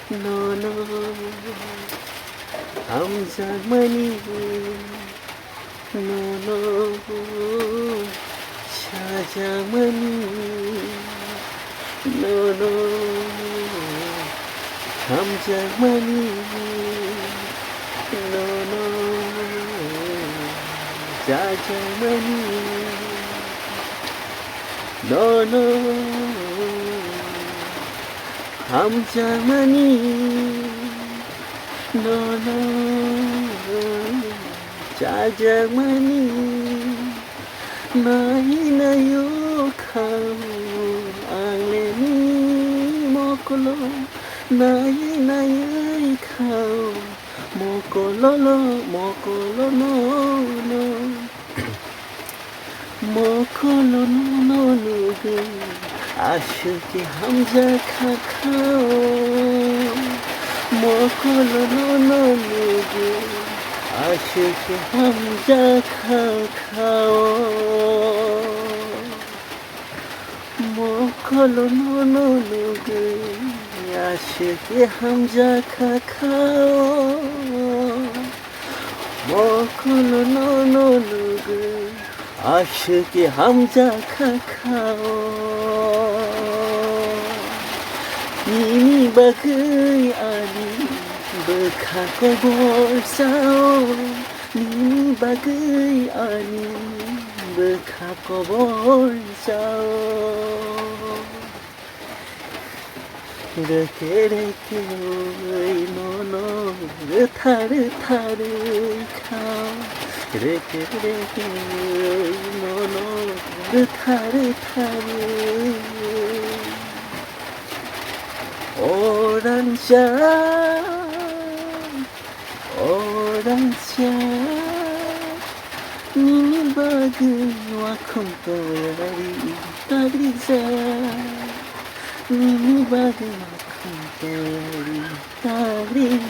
너너 함장만이 너너 사장만이 너너 함장만이 너너 사장만이 너너 함장만이 너너 짜장만이 나이나요 카우 앙레니 모콜로 나이나요 카우 모콜로로 모콜로노노 모콜로노노누그 아쉽게 함자 카카오 모콜로노노누그 아쉽게 함자 카카오 모콜로노노누그 아쉽게 함자 카카오 모콜로노노누그 아쉽게 함자 카카오 이미 박의 아니 bkhako bolsao ni bagai ani bkhako bolsao reke reke oi nono thar thar khao reke reke oi nono thar thar 오랑차 니바그와 컴토야리 따그리자 니바그와 컴토야리 따그리자